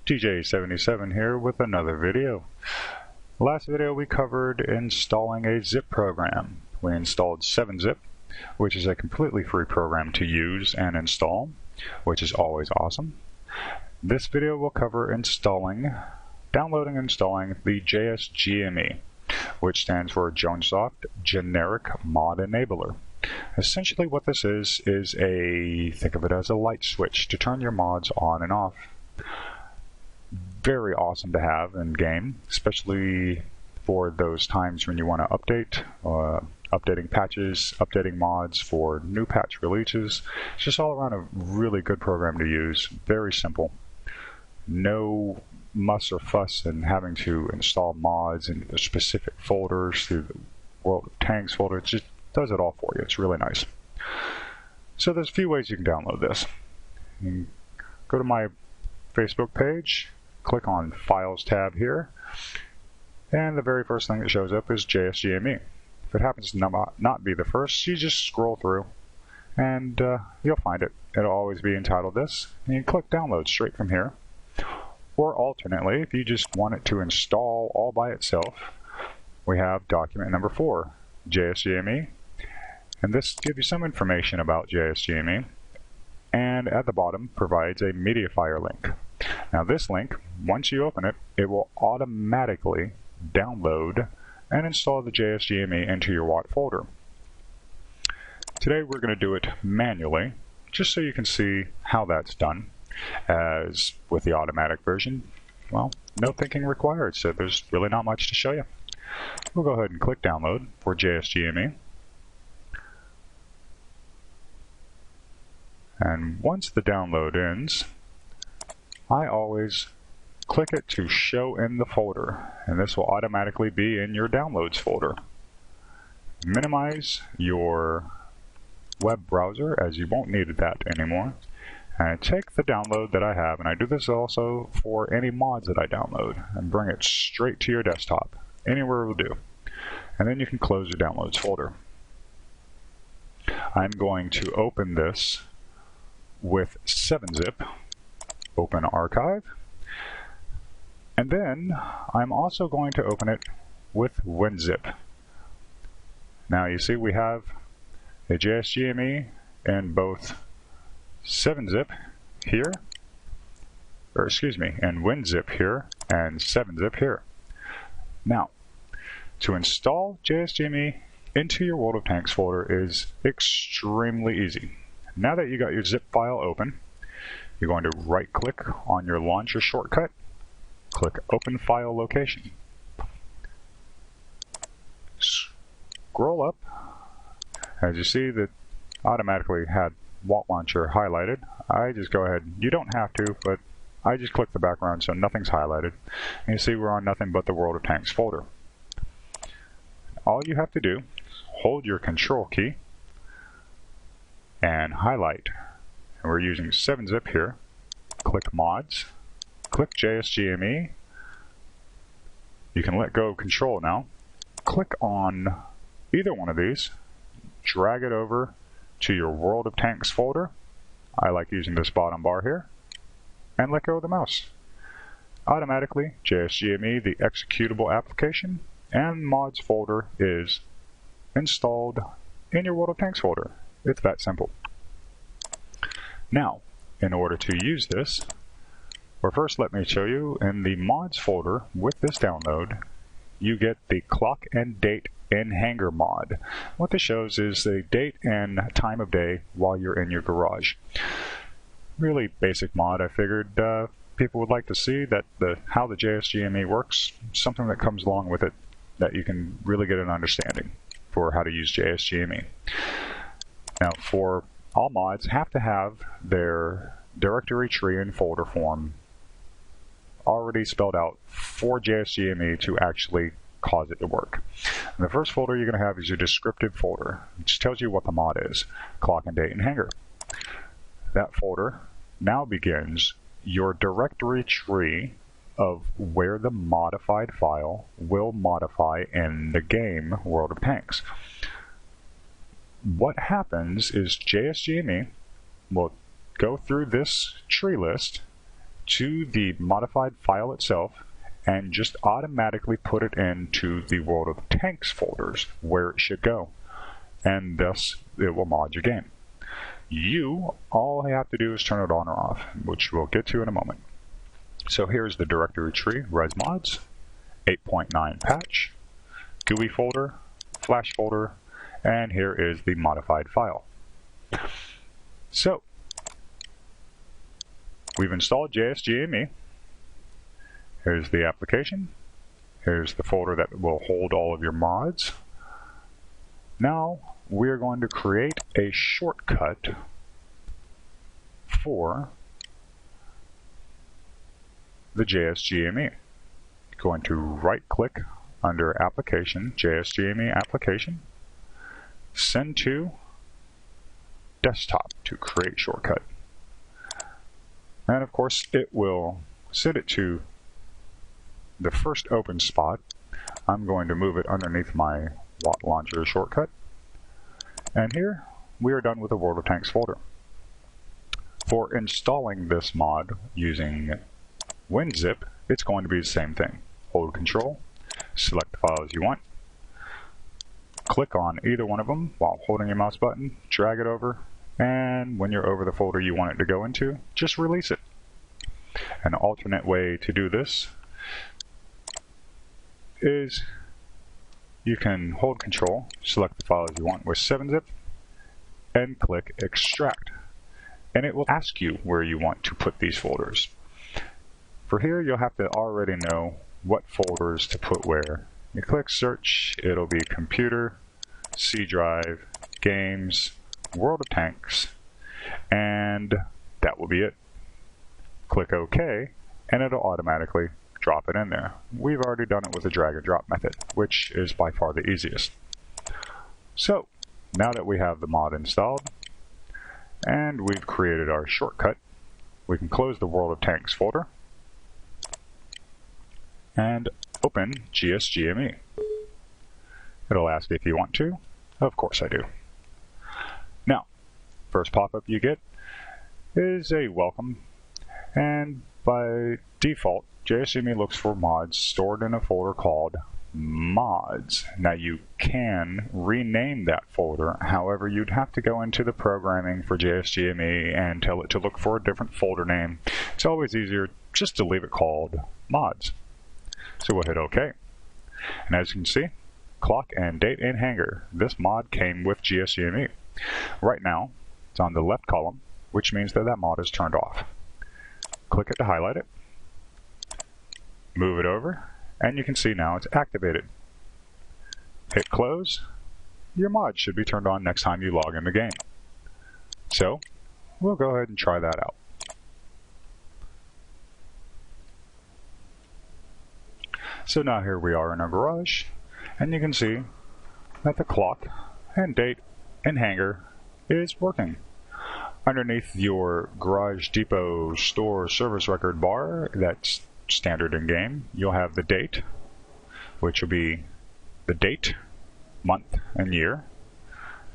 TJ77 here with another video. Last video we covered installing a zip program. We installed 7-zip, which is a completely free program to use and install, which is always awesome. This video will cover downloading and installing the JSGME, which stands for JonesSoft Generic Mod Enabler. Essentially what this is think of it as a light switch to turn your mods on and off. Very awesome to have in game, especially for those times when you want to update, updating patches, updating mods for new patch releases. It's just all around a really good program to use. Very simple. No muss or fuss in having to install mods in specific folders through the World of Tanks folder. It just does it all for you. It's really nice. So there's a few ways you can download this. You can go to my Facebook page, click on Files tab here, and the very first thing that shows up is JSGME. If it happens to not be the first, you just scroll through and you'll find it. It'll always be entitled this, and you can click download straight from here. Or alternately, if you just want it to install all by itself, we have document number 4, JSGME, and this gives you some information about JSGME, and at the bottom provides a MediaFire link. Now this link, once you open it, it will automatically download and install the JSGME into your WAT folder. Today we're going to do it manually, just so you can see how that's done. As with the automatic version, well, no thinking required, so there's really not much to show you. We'll go ahead and click download for JSGME. And once the download ends, I always click it to show in the folder, and this will automatically be in your downloads folder. Minimize your web browser, as you won't need that anymore, and take the download that I have, and I do this also for any mods that I download, and bring it straight to your desktop. Anywhere will do. And then you can close your downloads folder. I'm going to open this with 7-zip, open archive, and then I'm also going to open it with WinZip. Now you see we have a JSGME in both 7-zip here, or excuse me, and WinZip here and 7-zip here. Now, to install JSGME into your World of Tanks folder is extremely easy. Now that you got your zip file open, you're going to right-click on your launcher shortcut, click Open File Location. Scroll up. As you see, that automatically had WAT Launcher highlighted. I just go ahead, you don't have to, but I just click the background so nothing's highlighted. And you see we're on nothing but the World of Tanks folder. All you have to do is hold your Control key and highlight. And we're using 7-zip here. Click Mods, click JSGME. You can let go of Control now. Click on either one of these, drag it over to your World of Tanks folder. I like using this bottom bar here, and let go of the mouse. Automatically, JSGME, the executable application, and mods folder is installed in your World of Tanks folder. It's that simple. Now, in order to use this, or first let me show you, in the mods folder with this download, you get the clock and date in hangar mod. What this shows is the date and time of day while you're in your garage. Really basic mod. I figured people would like to see that how the JSGME works, something that comes along with it that you can really get an understanding for how to use JSGME. Now, for all mods have to have their directory tree and folder form already spelled out for JSGME to actually cause it to work. And the first folder you're going to have is your descriptive folder, which tells you what the mod is, clock and date and hangar. That folder now begins your directory tree of where the modified file will modify in the game World of Tanks. What happens is JSGME will go through this tree list to the modified file itself and just automatically put it into the World of Tanks folders where it should go. And thus it will mod your game. You, all you have to do is turn it on or off, which we'll get to in a moment. So here's the directory tree, resmods, 8.9 patch, GUI folder, flash folder, and here is the modified file. So, we've installed JSGME. Here's the application. Here's the folder that will hold all of your mods. Now, we're going to create a shortcut for the JSGME. Going to right-click under Application, JSGME Application, send to Desktop to create shortcut. And of course, it will send it to the first open spot. I'm going to move it underneath my Watt Launcher shortcut. And here, we are done with the World of Tanks folder. For installing this mod using WinZip, it's going to be the same thing. Hold Control, select the files you want, click on either one of them while holding your mouse button, drag it over, and when you're over the folder you want it to go into, just release it. An alternate way to do this is you can hold Control, select the files you want with 7-zip, and click Extract. And it will ask you where you want to put these folders. For here, you'll have to already know what folders to put where. You click Search, it'll be Computer, C Drive, Games, World of Tanks, and that will be it. Click OK, and it'll automatically drop it in there. We've already done it with the drag and drop method, which is by far the easiest. So, now that we have the mod installed, and we've created our shortcut, we can close the World of Tanks folder, and open JSGME. It'll ask if you want to. Of course I do. Now, first pop-up you get is a welcome, and by default, JSGME looks for mods stored in a folder called mods. Now you can rename that folder, however you'd have to go into the programming for JSGME and tell it to look for a different folder name. It's always easier just to leave it called mods. So we'll hit OK. And as you can see, clock and date in hanger. This mod came with JSGME. Right now, it's on the left column, which means that that mod is turned off. Click it to highlight it. Move it over, and you can see now it's activated. Hit close. Your mod should be turned on next time you log in the game. So, we'll go ahead and try that out. So now here we are in our garage, and you can see that the clock and date and hanger is working. Underneath your Garage Depot store service record bar, that's standard in game, you'll have the date, which will be the date, month, and year,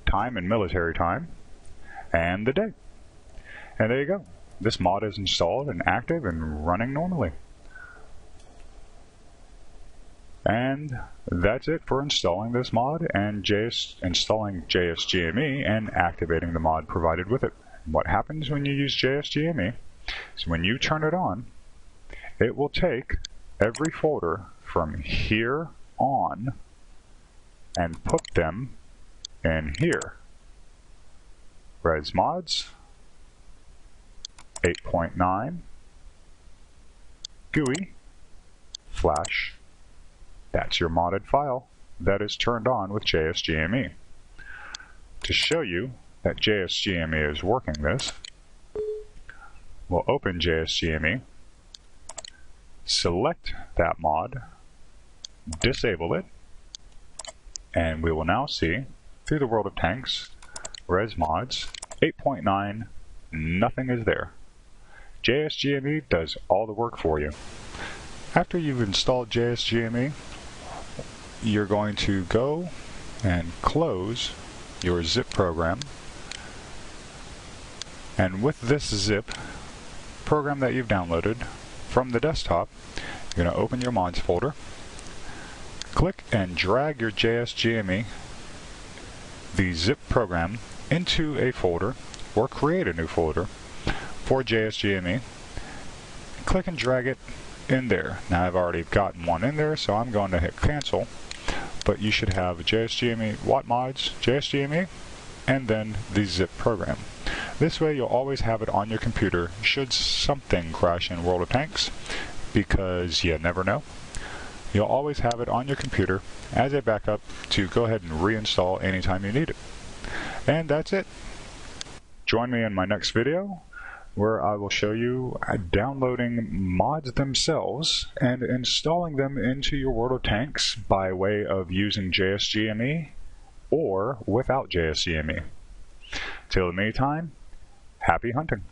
time and military time, and the day. And there you go. This mod is installed and active and running normally. And that's it for installing this mod and installing JSGME and activating the mod provided with it. What happens when you use JSGME is when you turn it on, it will take every folder from here on and put them in here. Res mods, 8.9, GUI, Flash. That's your modded file that is turned on with JSGME. To show you that JSGME is working this, we'll open JSGME, select that mod, disable it, and we will now see through the World of Tanks, Res Mods, 8.9, nothing is there. JSGME does all the work for you. After you've installed JSGME, you're going to go and close your zip program, and with this zip program that you've downloaded from the desktop, you're going to open your mods folder, click and drag your JSGME, the zip program, into a folder, or create a new folder for JSGME. Click and drag it in there. Now I've already gotten one in there, so I'm going to hit cancel, but you should have JSGME Watt Mods, JSGME, and then the zip program. This way you'll always have it on your computer should something crash in World of Tanks, because you never know. You'll always have it on your computer as a backup to go ahead and reinstall anytime you need it. And that's it. Join me in my next video where I will show you downloading mods themselves and installing them into your World of Tanks by way of using JSGME or without JSGME. Till the meantime, happy hunting.